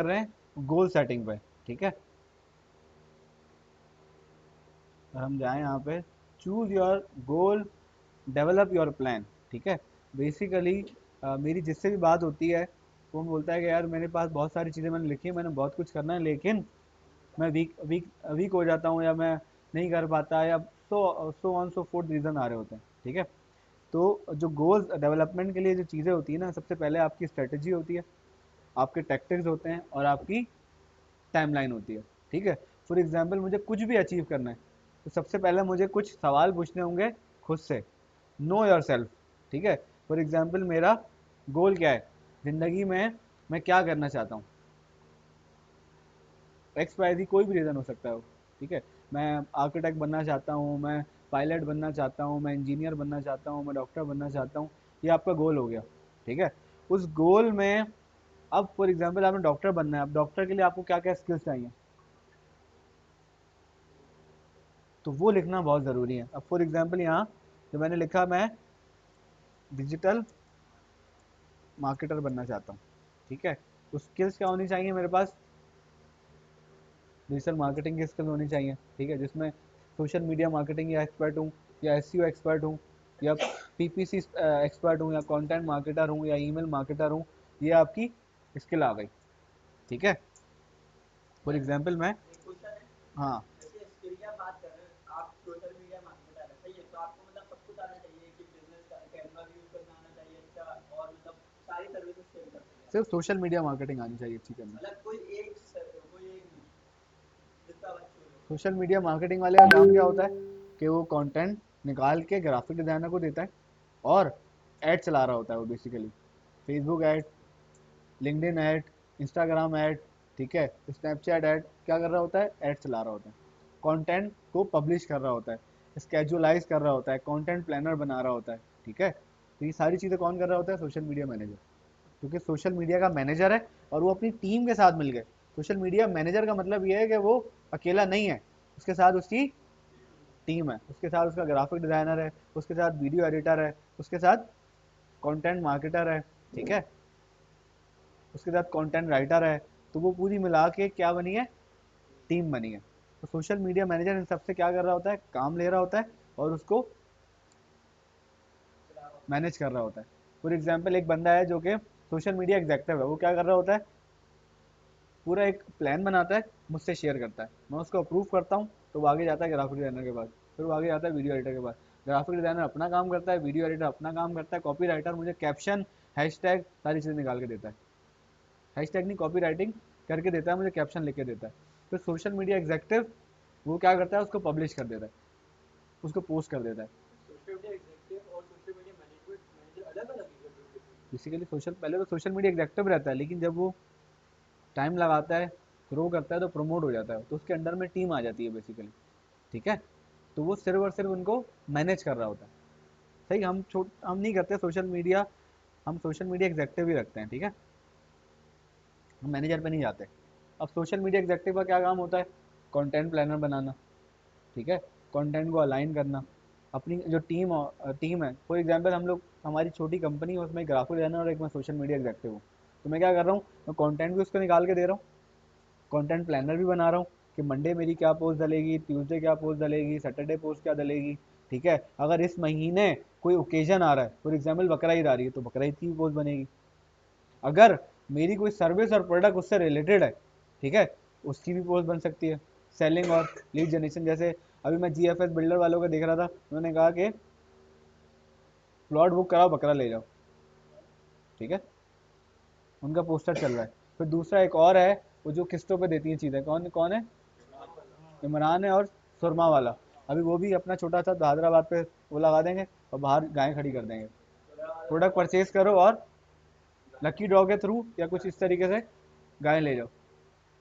कर रहे हैं गोल सेटिंग पे, ठीक है। हम जाएं यहाँ पे, choose your goal, develop your plan, ठीक है। बेसिकली मेरी जिससे भी बात होती है वो बोलता है कि यार मेरे पास बहुत सारी चीज़ें मैंने लिखी है, मैंने बहुत कुछ करना है, लेकिन मैं वीक वीक वीक हो जाता हूँ, या मैं नहीं कर पाता, या so on so fourth reason आ रहे होते हैं, ठीक है। तो जो गोल्स डेवलपमेंट के लिए जो चीज़ें होती है ना, सबसे पहले आपकी स्ट्रेटजी होती है, आपके टैक्टिक्स होते हैं, और आपकी टाइमलाइन होती है, ठीक है। फॉर एग्जांपल मुझे कुछ भी अचीव करना है, तो सबसे पहले मुझे कुछ सवाल पूछने होंगे खुद से, नो योर सेल्फ, ठीक है। फॉर एग्जाम्पल मेरा गोल क्या है ज़िंदगी में, मैं क्या करना चाहता हूँ, एक्स वाई जी कोई भी रीज़न हो सकता है वो, ठीक है। मैं आर्किटेक्ट बनना चाहता हूँ, मैं पायलट बनना चाहता हूँ, मैं इंजीनियर बनना चाहता हूँ, मैं डॉक्टर बनना चाहता हूँ, ये आपका गोल हो गया, ठीक है। उस गोल में अब फॉर एग्जाम्पल आपने डॉक्टर बनना है, अब डॉक्टर के लिए आपको क्या क्या स्किल्स चाहिए, तो वो लिखना बहुत ज़रूरी है। अब फॉर एग्जाम्पल यहाँ जो मैंने लिखा, मैं डिजिटल मार्केटर बनना चाहता हूँ, ठीक है। तो स्किल्स क्या होनी चाहिए मेरे पास, डिजिटल मार्केटिंग की स्किल्स होनी चाहिए, ठीक है, जिसमें सोशल मीडिया मार्केटिंग या एक्सपर्ट हूँ, या एसईओ एक्सपर्ट हूँ, या पीपीसी एक्सपर्ट हूँ, या कंटेंट मार्केटर हूँ, या ईमेल मार्केटर हूँ, ये आपकी स्किल आ गई, ठीक है। फॉर एग्जाम्पल मैं, हाँ, सिर्फ सोशल मीडिया मार्केटिंग आनी चाहिए अच्छी करना। सोशल मीडिया मार्केटिंग वाले का काम क्या होता है कि वो कंटेंट निकाल के ग्राफिक डिजाइनर को देता है, और ऐड चला रहा होता है वो basically, Facebook ad, LinkedIn add, Instagram add, ठीक है, स्नैपचैट ऐड, क्या कर रहा होता है, ऐड चला रहा होता है, कंटेंट को पब्लिश कर रहा होता है, स्केजुलाइज कर रहा होता है, कंटेंट प्लानर बना रहा होता है, ठीक है। तो ये सारी चीज़ें कौन कर रहा होता है, सोशल मीडिया मैनेजर, क्योंकि सोशल मीडिया का मैनेजर है और वो अपनी टीम के साथ मिल गए। सोशल मीडिया मैनेजर का मतलब ये है कि वो अकेला नहीं है, उसके साथ उसकी टीम है, उसके साथ उसका ग्राफिक डिजाइनर है, उसके साथ वीडियो एडिटर है, उसके साथ कंटेंट मार्केटर है, ठीक है, उसके साथ कंटेंट राइटर है। तो वो पूरी मिला के क्या बनी है, टीम बनी है। तो सोशल मीडिया मैनेजर इन सबसे क्या कर रहा होता है, काम ले रहा होता है, और उसको मैनेज कर रहा होता है। फॉर एग्जाम्पल एक बंदा है जो कि सोशल मीडिया एग्जेक्टिव है, वो क्या कर रहा होता है, पूरा एक प्लान बनाता है, मुझसे शेयर करता है, मैं उसको अप्रूव करता हूँ, तो वो आगे जाता है ग्राफिक डिजाइनर के पास, फिर वो आगे जाता है वीडियो एडिटर के पास। ग्राफिक डिजाइनर अपना काम करता है, वीडियो एडिटर अपना काम करता है, कॉपी राइटर मुझे कैप्शन, हैशटैग, सारी चीज़ें निकाल के देता है, हैशटैग नहीं, कॉपी राइटिंग करके देता है, मुझे कैप्शन लिख के देता है। फिर सोशल मीडिया एग्जेक्टिव वो क्या करता है, उसको पब्लिश कर देता है, उसको पोस्ट कर देता है। बेसिकली सोशल, पहले तो सोशल मीडिया एग्जेक्टिव रहता है, लेकिन जब वो टाइम लगाता है, ग्रो करता है, तो प्रमोट हो जाता है, तो उसके अंडर में टीम आ जाती है बेसिकली, ठीक है। तो वो सिर्फ और सिर्फ उनको मैनेज कर रहा होता है। सही, हम नहीं करते सोशल मीडिया, हम सोशल मीडिया एग्जेक्टिव ही रखते हैं, ठीक है, हम मैनेजर पे नहीं जाते। अब सोशल मीडिया एग्जेक्टिव का क्या काम होता है, कंटेंट प्लानर बनाना, ठीक है, कंटेंट को अलाइन करना, अपनी जो टीम है, फॉर एग्जांपल हम लोग, हमारी छोटी कंपनी है, उसमें एक ग्राफिक डिजाइनर और एक मैं सोशल मीडिया एग्जेक्टिव हूँ। तो मैं क्या कर रहा हूँ, मैं कंटेंट भी उसको निकाल के दे रहा हूँ, कंटेंट प्लानर भी बना रहा हूँ कि मंडे मेरी क्या पोस्ट डलेगी, ट्यूसडे क्या पोस्ट डलेगी, सैटरडे पोस्ट क्या डलेगी, ठीक है। अगर इस महीने कोई ओकेजन आ रहा है, फॉर एग्जाम्पल बकरा ईद आ रही है, तो बकरा ईद की भी पोस्ट बनेगी। अगर मेरी कोई सर्विस और प्रोडक्ट उससे रिलेटेड है, ठीक है, उसकी भी पोस्ट बन सकती है। सेलिंग और लीड जनरेशन, जैसे अभी मैं जीएफएस बिल्डर वालों का देख रहा था, उन्होंने कहा कि प्लॉट बुक कराओ, बकरा ले जाओ, ठीक है, उनका पोस्टर चल रहा है। फिर दूसरा एक और है, वो जो किस्तों पे देती है चीज़ें, कौन कौन है, इमरान है और सुरमा वाला। अभी वो भी अपना छोटा सा हैदराबाद पे वो लगा देंगे, और बाहर गायें खड़ी कर देंगे, प्रोडक्ट परचेज करो और लकी ड्रॉ के थ्रू या कुछ इस तरीके से गाय ले जाओ,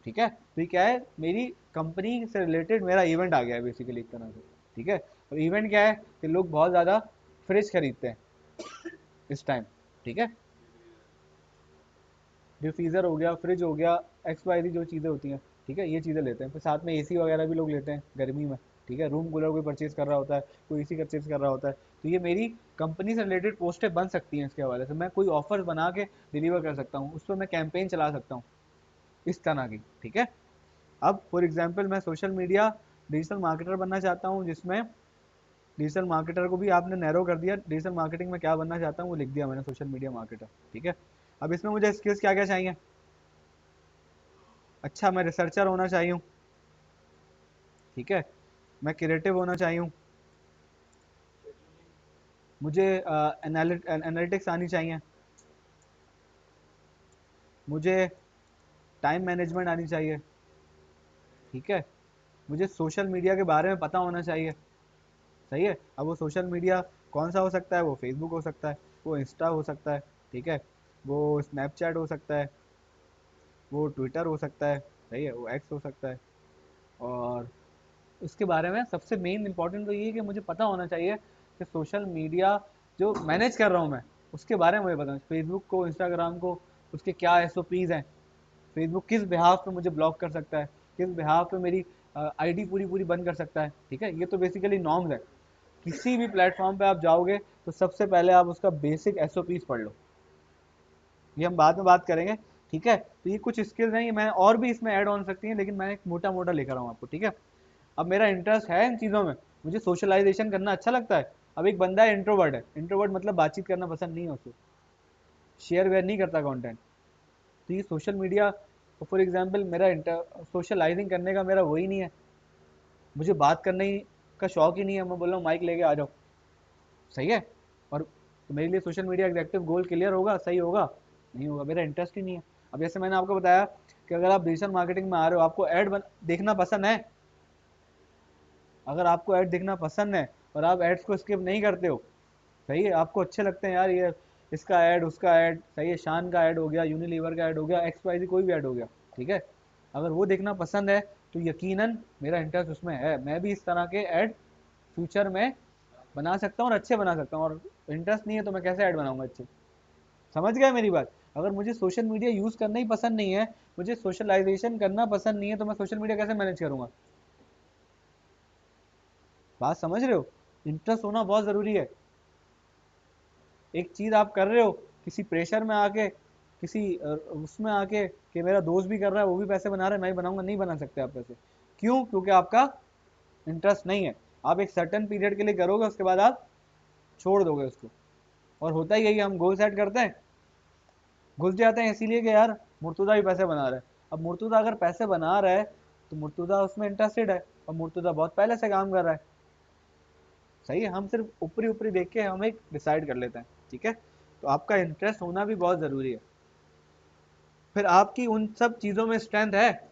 ठीक है। तो ये क्या है, मेरी कंपनी से रिलेटेड मेरा इवेंट आ गया है बेसिकली एक तरह से, ठीक है। और इवेंट क्या है कि लोग बहुत ज़्यादा फ्रिज खरीदते हैं इस टाइम, ठीक है, डिफ्यूज़र हो गया, फ्रिज हो गया, एक्स वाई जो चीज़ें होती हैं, ठीक है, ये चीज़ें लेते हैं। फिर साथ में एसी वगैरह भी लोग लेते हैं गर्मी में, ठीक है, रूम कूलर कोई परचेज कर रहा होता है, कोई एसी परचेज कर रहा होता है। तो ये मेरी कंपनी से रिलेटेड पोस्टें बन सकती हैं, इसके हवाले से मैं कोई ऑफर बना के डिलीवर कर सकता हूँ, उस पर मैं कैंपेन चला सकता हूँ, इस तरह की, ठीक है। अब फॉर एग्जांपल मैं सोशल मीडिया डिजिटल मार्केटर बनना चाहता हूँ, जिसमें डिजिटल मार्केटर को भी आपने नैरो कर दिया, डिजिटल मार्केटिंग में क्या बनना चाहता हूँ वो लिख दिया मैंने, सोशल मीडिया मार्केटर, ठीक है। अब इसमें मुझे स्किल्स क्या क्या चाहिए? अच्छा, मैं रिसर्चर होना चाहिए, ठीक है। मैं क्रिएटिव होना चाहिए, मुझे एनालिटिक्स आनी चाहिए, मुझे टाइम मैनेजमेंट आनी चाहिए, ठीक है। मुझे सोशल मीडिया के बारे में पता होना चाहिए, सही है। अब वो सोशल मीडिया कौन सा हो सकता है? वो फेसबुक हो सकता है, वो इंस्टा हो सकता है, ठीक है, वो स्नैपचैट हो सकता है, वो ट्विटर हो सकता है, सही है, वो एक्स हो सकता है। और उसके बारे में सबसे मेन इंपॉर्टेंट तो ये है कि मुझे पता होना चाहिए कि सोशल मीडिया जो मैनेज कर रहा हूँ मैं, उसके बारे में मुझे पता है, फेसबुक को, इंस्टाग्राम को, उसके क्या एसओपीज हैं, फेसबुक किस बिहाफ पे मुझे ब्लॉक कर सकता है, किस बिहाफ पे मेरी आईडी पूरी पूरी बंद कर सकता है, ठीक है। ये तो बेसिकली नॉर्म्स है। किसी भी प्लेटफॉर्म पे आप जाओगे तो सबसे पहले आप उसका बेसिक एसओपीज पढ़ लो, ये हम बाद में बात करेंगे, ठीक है। तो ये कुछ स्किल्स हैं, ये मैं और भी इसमें ऐड ऑन सकती हैं, लेकिन मैं एक मोटा मोटा लेकर आऊँ आपको, ठीक है। अब मेरा इंटरेस्ट है इन चीज़ों में, मुझे सोशलाइजेशन करना अच्छा लगता है। अब एक बंदा है इंट्रोवर्ट, है इंट्रोवर्ट मतलब बातचीत करना पसंद नहीं है उसको, शेयर वेयर नहीं करता कंटेंट, तो ये सोशल मीडिया फॉर एग्जांपल मेरा सोशलाइजिंग करने का मेरा वही नहीं है, मुझे बात करने का शौक ही नहीं है, मैं बोल रहा हूँ माइक लेके आ जाओ, सही है। और तो मेरे लिए social media executive goal clear होगा, सही होगा? नहीं होगा, मेरा इंटरेस्ट ही नहीं है। अब जैसे मैंने आपको बताया कि अगर आप डिजिटल मार्केटिंग में आ रहे हो, आपको देखना पसंद है, अगर आपको ऐड देखना पसंद है और आप एड्स को स्किप नहीं करते हो, सही है, आपको अच्छे लगते हैं यार, ये इसका ऐड, उसका ऐड, सही है, शान का ऐड हो गया, यूनिलीवर का ऐड हो गया, एक्स वाई कोई भी ऐड हो गया, ठीक है, अगर वो देखना पसंद है तो यकीनन मेरा इंटरेस्ट उसमें है, मैं भी इस तरह के ऐड फ्यूचर में बना सकता हूँ और अच्छे बना सकता हूँ। और इंटरेस्ट नहीं है तो मैं कैसे ऐड बनाऊंगा अच्छे? समझ गया मेरी बात? अगर मुझे सोशल मीडिया यूज करना ही पसंद नहीं है, मुझे सोशलाइजेशन करना पसंद नहीं है, तो मैं सोशल मीडिया कैसे मैनेज करूंगा? बात समझ रहे हो? इंटरेस्ट होना बहुत जरूरी है। एक चीज आप कर रहे हो किसी प्रेशर में आके, किसी उसमें आके कि मेरा दोस्त भी कर रहा है, वो भी पैसे बना रहा है, मैं भी बनाऊंगा, नहीं बना सकते आप पैसे। क्यों? क्योंकि आपका इंटरेस्ट नहीं है। आप एक सर्टेन पीरियड के लिए करोगे, उसके बाद आप छोड़ दोगे उसको। और होता ही यही, हम गोल सेट करते हैं, घुस जाते हैं, इसीलिए कि यार मुर्तुजा भी पैसे बना रहा है। अब मुर्तुजा अगर पैसे बना रहा है तो मुर्तुजा उसमें इंटरेस्टेड है, और मुर्तुजा बहुत पहले से काम कर रहा है, सही है। हम सिर्फ ऊपरी ऊपरी देख के हम एक डिसाइड कर लेते हैं, ठीक है। तो आपका इंटरेस्ट होना भी बहुत ज़रूरी है। फिर आपकी उन सब चीज़ों में स्ट्रेंथ है।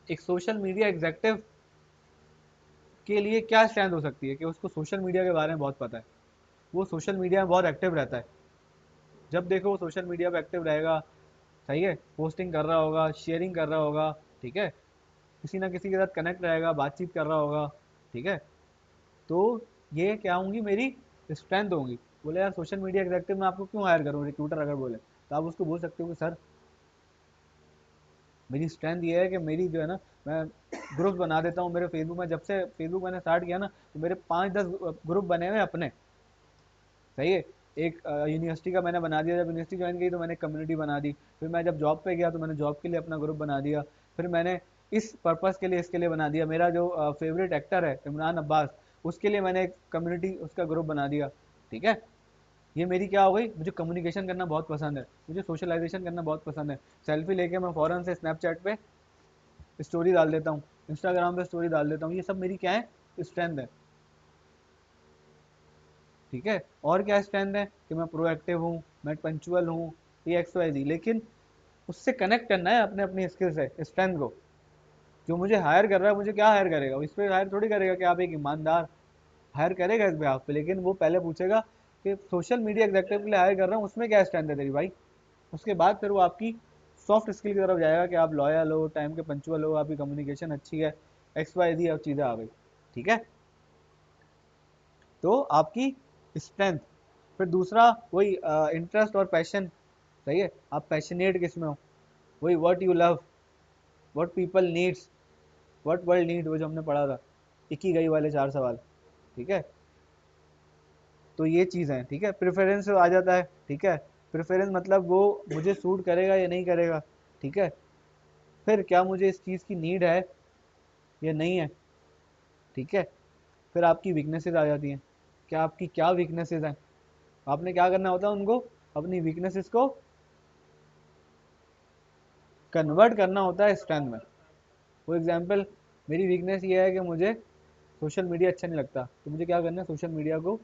एक सोशल मीडिया एग्जेक्टिव के लिए क्या स्ट्रेंथ हो सकती है कि उसको सोशल मीडिया के बारे में बहुत पता है, वो सोशल मीडिया में बहुत एक्टिव रहता है, जब देखो वो सोशल मीडिया पे एक्टिव रहेगा, सही है, पोस्टिंग कर रहा होगा, शेयरिंग कर रहा होगा, ठीक है, किसी ना किसी के साथ कनेक्ट रहेगा, बातचीत कर रहा होगा, ठीक है। तो ये क्या होंगी, मेरी स्ट्रेंथ होंगी। बोले यार सोशल मीडिया एग्जेक्टिव मैं आपको क्यों हायर करूँ, रिक्रूटर अगर बोले, तो आप उसको बोल सकते हो कि सर मेरी स्ट्रेंथ ये है कि मेरी जो है ना, मैं ग्रुप बना देता हूँ मेरे फेसबुक में, जब से फेसबुक मैंने स्टार्ट किया ना, तो मेरे 5-10 ग्रुप बने हुए अपने, सही है। एक यूनिवर्सिटी का मैंने बना दिया, जब यूनिवर्सिटी ज्वाइन की तो मैंने कम्युनिटी बना दी, फिर मैं जब जॉब पे गया तो मैंने जॉब के लिए अपना ग्रुप बना दिया, फिर मैंने इस पर्पज़ के लिए इसके लिए बना दिया, मेरा जो फेवरेट एक्टर है इमरान अब्बास, उसके लिए मैंने एक कम्युनिटी उसका ग्रुप बना दिया, ठीक है। ये मेरी क्या हो गई, मुझे कम्युनिकेशन करना बहुत पसंद है, मुझे सोशलाइजेशन करना बहुत पसंद है। सेल्फी लेके मैं फ़ौरन से स्नैपचैट पे स्टोरी डाल देता हूँ, इंस्टाग्राम पे स्टोरी डाल देता हूँ, ये सब मेरी क्या है, स्ट्रेंथ है, ठीक है। और क्या स्ट्रेंथ है कि मैं प्रोएक्टिव हूँ, मैं पंचुअल हूँ, ये एक्स वाई जी, लेकिन उससे कनेक्ट करना है अपने अपनी स्किल से, स्ट्रेंथ को। जो मुझे हायर कर रहा है, मुझे क्या हायर करेगा, इस पे हायर थोड़ी करेगा कि आप एक ईमानदार, हायर करेगा इस पे आप पे, लेकिन वो पहले पूछेगा कि सोशल मीडिया एग्जेक्टिव के लिए हायर कर रहा हूँ, उसमें क्या स्ट्रेंथ है तेरी भाई। उसके बाद फिर वो आपकी सॉफ्ट स्किल की तरफ जाएगा कि आप लॉयल हो, टाइम के पंचुअल हो, आपकी कम्युनिकेशन अच्छी है, एक्स वाई जी अब चीज़ें आ गई, ठीक है। तो आपकी स्ट्रेंथ। फिर दूसरा वही इंटरेस्ट और पैशन, सही है, आप पैशनेट किस में हो, वही what you love, what people needs, what world need, वो जो हमने पढ़ा था, इक्की गई वाले 4 सवाल, ठीक है। तो ये चीज़ है, ठीक है। प्रेफरेंस आ जाता है, ठीक है, प्रेफरेंस मतलब वो मुझे सूट करेगा या नहीं करेगा, ठीक है। फिर क्या मुझे इस चीज़ की नीड है या नहीं है, ठीक है। फिर आपकी वीकनेसेस आ जाती हैं, क्या आपकी क्या वीकनेसेस हैं, आपने क्या करना होता है उनको, अपनी वीकनेसेस को कन्वर्ट करना होता है स्ट्रेंथ में। फॉर एग्जाम्पल, मेरी वीकनेस ये है कि मुझे सोशल मीडिया अच्छा नहीं लगता, तो मुझे क्या करना है, सोशल मीडिया को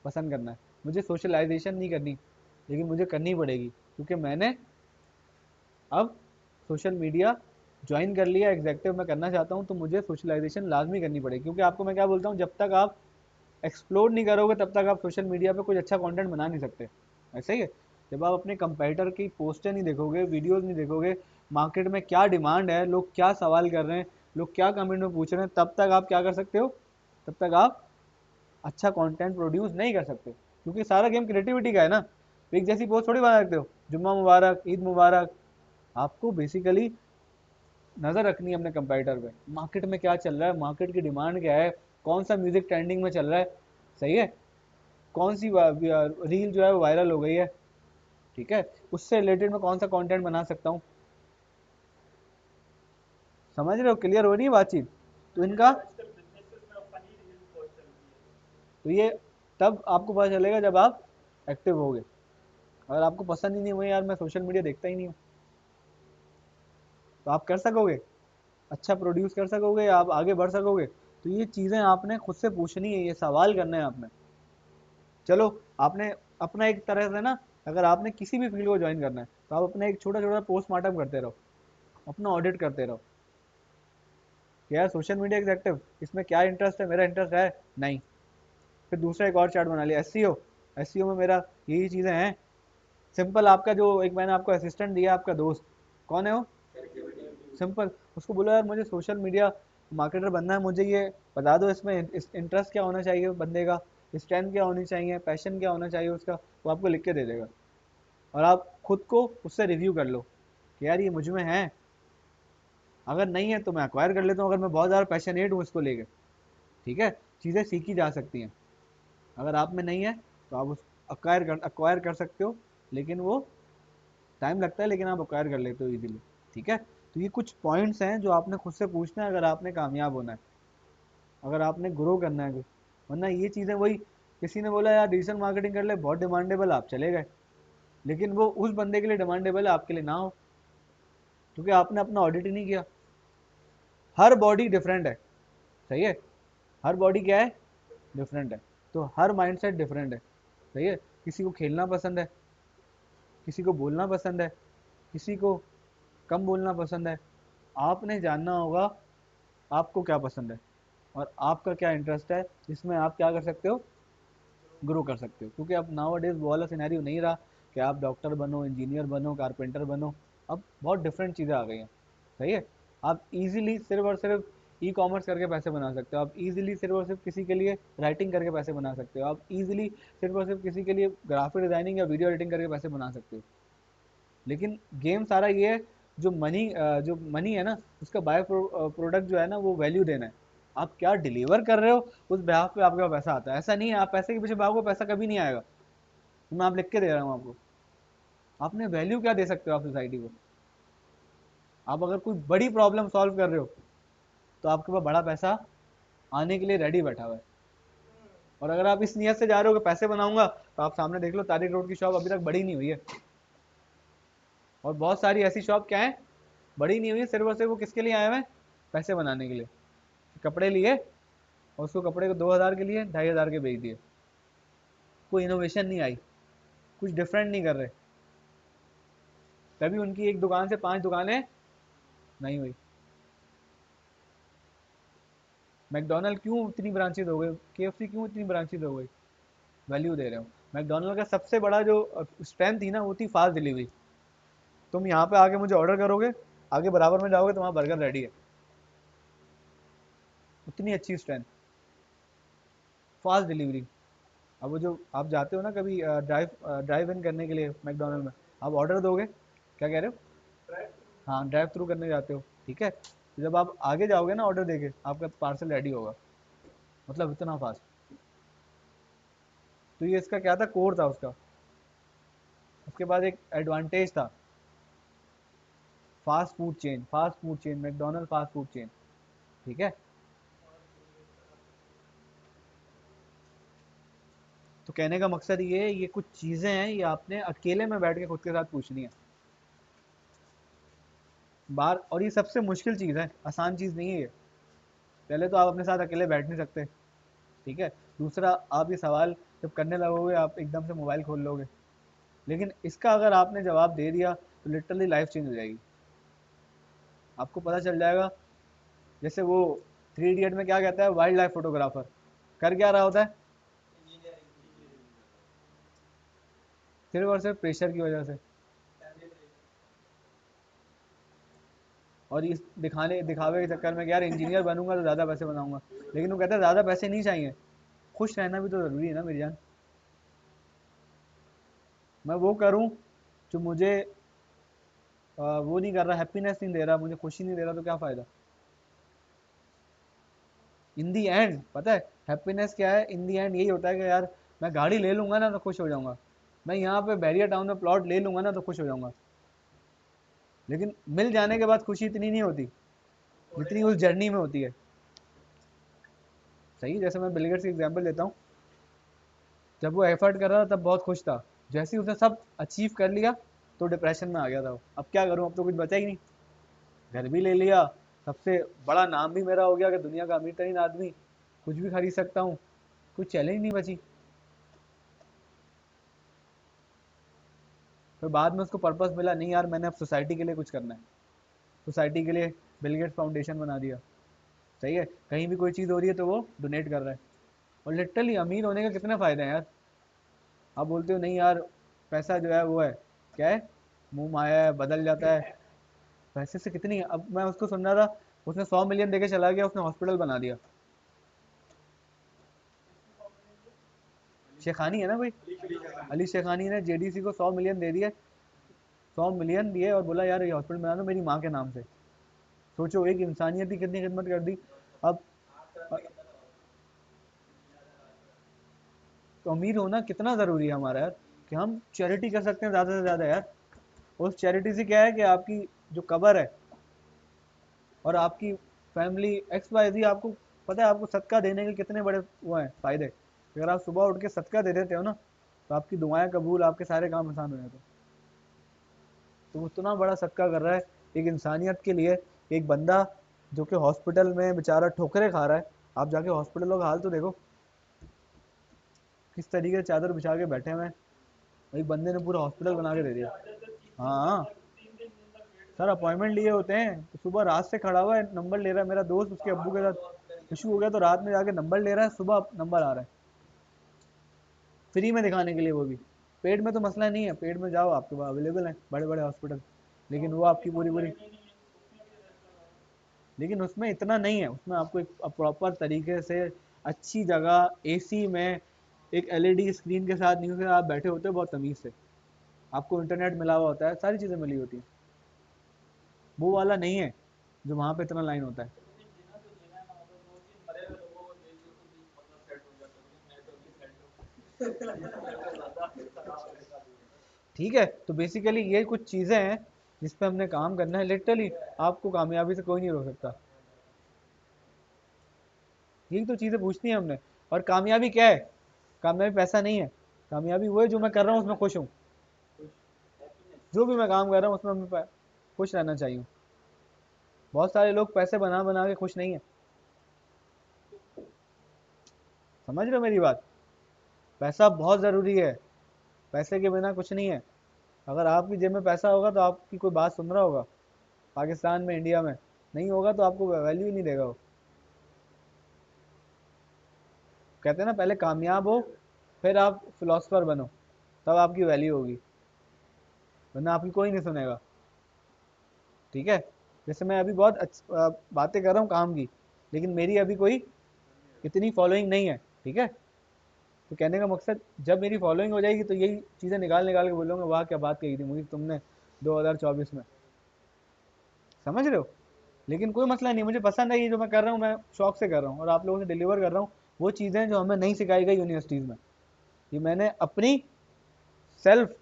पसंद करना है। मुझे सोशलाइजेशन नहीं करनी, लेकिन मुझे करनी पड़ेगी, क्योंकि मैंने अब सोशल मीडिया ज्वाइन कर लिया, एग्जेक्टिव मैं करना चाहता हूँ, तो मुझे सोशलाइजेशन लाजमी करनी पड़ेगी। क्योंकि आपको मैं क्या बोलता हूँ, जब तक आप एक्सप्लोर नहीं करोगे तब तक आप सोशल मीडिया पे कुछ अच्छा कंटेंट बना नहीं सकते। ऐसा ही है, जब आप अपने कंपेटिटर की पोस्टर नहीं देखोगे, वीडियोस नहीं देखोगे, मार्केट में क्या डिमांड है, लोग क्या सवाल कर रहे हैं, लोग क्या कमेंट में पूछ रहे हैं, तब तक आप क्या कर सकते हो, तब तक आप अच्छा कंटेंट प्रोड्यूस नहीं कर सकते। क्योंकि सारा गेम क्रिएटिविटी का है ना। एक जैसी पोस्ट थोड़ी बना सकते हो, जुम्मा मुबारक, ईद मुबारक। आपको बेसिकली नज़र रखनी है अपने कंपेटिटर पे, मार्केट में क्या चल रहा है, मार्केट की डिमांड क्या है, कौन सा म्यूजिक ट्रेंडिंग में चल रहा है, सही है, कौन सी रील जो है वो वायरल हो गई है, ठीक है, उससे रिलेटेड मैं कौन सा कंटेंट बना सकता हूँ। समझ रहे हो, क्लियर हो रही है बातचीत। तो इनका, तो ये तब आपको पता चलेगा जब आप एक्टिव होगे। अगर आपको पसंद ही नहीं हुआ, यार मैं सोशल मीडिया देखता ही नहीं हूँ, तो आप कर सकोगे, अच्छा प्रोड्यूस कर सकोगे, आप आगे बढ़ सकोगे। तो ये चीज़ें आपने खुद से पूछनी है, ये सवाल करना है आपने। चलो, आपने अपना एक तरह से ना, अगर आपने किसी भी फील्ड को ज्वाइन करना है, तो आप अपना एक छोटा छोटा पोस्टमार्टम करते रहो, अपना ऑडिट करते रहो कि यार सोशल मीडिया एग्जेक्टिव, इसमें क्या इंटरेस्ट है, मेरा इंटरेस्ट है नहीं। फिर दूसरा एक और चार्ट बना लिया, एसईओ, एसईओ में मेरा यही चीज़ें हैं। सिंपल, आपका जो एक मैंने आपको असिस्टेंट दिया, आपका दोस्त, कौन है वो, सिंपल, उसको बोलो यार मुझे सोशल मीडिया मार्केटर बनना है, मुझे ये बता दो, इसमें इंटरेस्ट क्या होना चाहिए बंदे का, स्ट्रेंथ क्या होनी चाहिए, पैशन क्या होना चाहिए उसका, वो आपको लिख के दे देगा। और आप खुद को उससे रिव्यू कर लो कि यार ये मुझ में है, अगर नहीं है तो मैं अक्वायर कर लेता हूँ, अगर मैं बहुत ज़्यादा पैशनेट हूँ इसको लेके, ठीक है। चीज़ें सीखी जा सकती हैं, अगर आप में नहीं है तो आप उस अक्वायर कर सकते हो, लेकिन वो टाइम लगता है, लेकिन आप अक्वायर कर लेते हो इजीली, ठीक है। तो ये कुछ पॉइंट्स हैं जो आपने खुद से पूछना है, अगर आपने कामयाब होना है, अगर आपने ग्रो करना है। वरना ये चीज़ें वही, किसी ने बोला यार डिजिटल मार्केटिंग कर ले, बहुत डिमांडेबल, आप चले गए, लेकिन वो उस बंदे के लिए डिमांडेबल है, आपके लिए ना हो, क्योंकि आपने अपना ऑडिट ही नहीं किया। हर बॉडी डिफरेंट है, सही है, हर बॉडी क्या है, डिफरेंट है। तो हर माइंडसेट डिफरेंट है, सही है। किसी को खेलना पसंद है, किसी को बोलना पसंद है, किसी को कम बोलना पसंद है। आपने जानना होगा आपको क्या पसंद है और आपका क्या इंटरेस्ट है, जिसमें आप क्या कर सकते हो, ग्रो कर सकते हो। क्योंकि अब नाउ डेज वो वाला सिनेरियो नहीं रहा कि आप डॉक्टर बनो, इंजीनियर बनो, कारपेंटर बनो। अब बहुत डिफरेंट चीज़ें आ गई हैं, सही है। आप इजीली सिर्फ और सिर्फ ई कॉमर्स करके पैसे बना सकते हो, आप इजीली सिर्फ और सिर्फ किसी के लिए राइटिंग करके पैसे बना सकते हो, आप इजीली सिर्फ और सिर्फ किसी के लिए ग्राफिक डिजाइनिंग या वीडियो एडिटिंग करके पैसे बना सकते हो। लेकिन गेम सारा ये है, जो मनी है ना, उसका बाय प्रोडक्ट जो है ना, वो वैल्यू देना है। आप क्या डिलीवर कर रहे हो, उस बेहाफ पे आपका पैसा आता है। ऐसा नहीं है आप पैसे के पीछे भागो, पैसा कभी नहीं आएगा। तो मैं आप लिख के दे रहा हूँ आपको, आपने वैल्यू क्या दे सकते हो आप सोसाइटी को। आप अगर कोई बड़ी प्रॉब्लम सॉल्व कर रहे हो, तो आपके पास बड़ा पैसा आने के लिए रेडी बैठा हुआ है। और अगर आप इस नियत से जा रहे हो कि पैसे बनाऊंगा, तो आप सामने देख लो, तारिक रोड की शॉप अभी तक बड़ी नहीं हुई है। और बहुत सारी ऐसी शॉप क्या है, बड़ी नहीं हुई है, सिर्फ और सिर्फ वो किसके लिए आए हुए हैं, पैसे बनाने के लिए। कपड़े लिए और उसको कपड़े को 2,000 के लिए 2,500 के बेच दिए। कोई इनोवेशन नहीं आई, कुछ डिफरेंट नहीं कर रहे, तभी उनकी एक दुकान से 5 दुकानें नहीं हुई। मैकडोनल्ड क्यों इतनी ब्रांचेज हो गई, केएफसी क्यों इतनी ब्रांचेज हो गई, वैल्यू दे रहे हो। मैकडोनल्ड का सबसे बड़ा जो स्ट्रेंथ थी ना, वो थी फास्ट डिलीवरी। तुम यहाँ पे आके मुझे ऑर्डर करोगे, आगे बराबर में जाओगे, तुम्हारा बर्गर रेडी है। उतनी अच्छी स्ट्रेंथ, फास्ट डिलीवरी। अब वो जो आप जाते हो ना कभी ड्राइव इन करने के लिए मैकडोनल्ड में, आप ऑर्डर दोगे, क्या कह रहे हो, हाँ ड्राइव थ्रू करने जाते हो, ठीक है। तो जब आप आगे जाओगे ना ऑर्डर देके, आपका पार्सल रेडी होगा, मतलब इतना फास्ट। तो ये इसका क्या था, कोर था उसका। उसके बाद एक एडवांटेज था, fast food chain, McDonald fast food chain, ठीक है। तो कहने का मकसद ये है, ये कुछ चीजें हैं, ये आपने अकेले में बैठ के खुद के साथ पूछनी है बाहर। और ये सबसे मुश्किल चीज़ है, आसान चीज़ नहीं है ये। पहले तो आप अपने साथ अकेले बैठ नहीं सकते, ठीक है। दूसरा, आप ये सवाल जब करने लगोगे आप एकदम से मोबाइल खोल लोगे। लेकिन इसका अगर आपने जवाब दे दिया तो लिटरली लाइफ चेंज हो जाएगी। आपको पता चल जाएगा, जैसे वो 3 इडियट में क्या कहता है, वाइल्ड लाइफ फोटोग्राफर कर क्या रहा होता है, सिर्फ और सिर्फ प्रेशर की वजह से। और इस दिखावे के चक्कर में कि यार इंजीनियर बनूंगा तो ज़्यादा पैसे बनाऊंगा। लेकिन वो कहता है ज़्यादा पैसे नहीं चाहिए, खुश रहना भी तो ज़रूरी है ना मेरी जान। मैं वो करूं जो मुझे वो नहीं कर रहा, हैप्पीनेस नहीं दे रहा, मुझे खुशी नहीं दे रहा, तो क्या फ़ायदा। इन दी एंड पता है हैप्पीनेस क्या है, इन दी एंड यही होता है कि यार मैं गाड़ी ले लूंगा ना तो खुश हो जाऊंगा, मैं यहाँ पे बैरियर टाउन में प्लॉट ले लूंगा ना तो खुश हो जाऊंगा। लेकिन मिल जाने के बाद खुशी इतनी नहीं होती जितनी उस जर्नी में होती है। सही, जैसे मैं बिल गेट्स की एग्जांपल देता हूँ, जब वो एफर्ट कर रहा था तब बहुत खुश था, जैसे ही उसने सब अचीव कर लिया तो डिप्रेशन में आ गया था वो। अब क्या करूँ, अब तो कुछ बचा ही नहीं, घर भी ले लिया, सबसे बड़ा नाम भी मेरा हो गया कि दुनिया का अमीर तरीन आदमी, कुछ भी खरीद सकता हूँ, कुछ चैलेंज नहीं बची। फिर बाद में उसको पर्पस मिला, नहीं यार मैंने अब सोसाइटी के लिए कुछ करना है, सोसाइटी के लिए बिल गेट्स फाउंडेशन बना दिया। सही है, कहीं भी कोई चीज़ हो रही है तो वो डोनेट कर रहा है। और लिटरली अमीर होने के कितने फ़ायदे हैं यार। आप बोलते हो नहीं यार पैसा जो है वो है, क्या है, मुंह माया है, बदल जाता है। पैसे से कितनी, अब मैं उसको सुन रहा था, उसने 100 मिलियन देके चला गया, उसने हॉस्पिटल बना दिया। शेखानी है ना कोई, अली शेखानी ने जेडीसी को 100 मिलियन दे दिए, 100 मिलियन दिए और बोला यार ये हॉस्पिटल बना दो मेरी माँ के नाम से। सोचो एक इंसानियत की कितनी खिदमत कर दी। अब तो अमीर होना कितना ज़रूरी है हमारा यार, कि हम चैरिटी कर सकते हैं ज़्यादा से ज़्यादा यार। उस चैरिटी से क्या है कि आपकी जो कबर है और आपकी फैमिली एक्स वाई जी, आपको पता है आपको सदका देने के कितने बड़े वो हैं फ़ायदे। अगर आप सुबह उठ के सदका दे देते हो ना तो आपकी दुआएं कबूल, आपके सारे काम आसान हो जाते हैं। तो वो इतना बड़ा सदका कर रहा है एक इंसानियत के लिए। एक बंदा जो कि हॉस्पिटल में बेचारा ठोकरे खा रहा है, आप जाके हॉस्पिटलों का हाल तो देखो, किस तरीके से चादर बिछा के बैठे हुए हैं। एक बंदे ने पूरा हॉस्पिटल बना के दे दिया। हाँ सर, अपॉइंटमेंट लिए होते हैं तो सुबह रात से खड़ा हुआ है, नंबर ले रहा है। मेरा दोस्त उसके अब्बू के साथ इशू हो गया तो रात में जाके नंबर ले रहा है, सुबह नंबर आ रहा है फ्री में दिखाने के लिए। वो भी पेट में तो मसला नहीं है, पेट में जाओ आपके पास अवेलेबल है बड़े बड़े हॉस्पिटल, लेकिन वो आपकी पूरी पूरी, लेकिन उसमें इतना नहीं है, उसमें आपको एक प्रॉपर तरीके से अच्छी जगह एसी में एक एलईडी स्क्रीन के साथ न्यूज़, आप बैठे होते हो बहुत तमीज़ से, आपको इंटरनेट मिला हुआ होता है, सारी चीज़ें मिली होती हैं। वो वाला नहीं है जो वहाँ पे इतना लाइन होता है। ठीक है, तो बेसिकली ये कुछ चीज़ें हैं जिस पे हमने काम करना है। लिटरली आपको कामयाबी से कोई नहीं रोक सकता, यही तो चीज़ें पूछनी है हमने। और कामयाबी क्या है, कामयाबी पैसा नहीं है, कामयाबी वो है जो मैं कर रहा हूँ उसमें खुश हूँ, जो भी मैं काम कर रहा हूँ उसमें मैं खुश रहना चाहिए। बहुत सारे लोग पैसे बना बना के खुश नहीं है, समझ रहे हो मेरी बात। पैसा बहुत ज़रूरी है, पैसे के बिना कुछ नहीं है। अगर आपकी जेब में पैसा होगा तो आपकी कोई बात सुन रहा होगा, पाकिस्तान में, इंडिया में। नहीं होगा तो आपको वैल्यू ही नहीं देगा वो। कहते हैं ना पहले कामयाब हो फिर आप फिलोसफर बनो, तब आपकी वैल्यू होगी, वरना आपकी कोई नहीं सुनेगा। ठीक है, जैसे मैं अभी बहुत बातें कर रहा हूँ काम की, लेकिन मेरी अभी कोई इतनी फॉलोइंग नहीं है, ठीक है। तो कहने का मकसद, जब मेरी फॉलोइंग हो जाएगी तो यही चीज़ें निकाल निकाल के बोलूँगा वाह क्या बात कही थी मुझे तुमने 2024 में, समझ रहे हो। लेकिन कोई मसला नहीं, मुझे पसंद है ये जो मैं कर रहा हूँ, मैं शौक से कर रहा हूँ और आप लोगों से डिलीवर कर रहा हूँ वो चीज़ें जो हमें नहीं सिखाई गई यूनिवर्सिटीज़ में। ये मैंने अपनी सेल्फ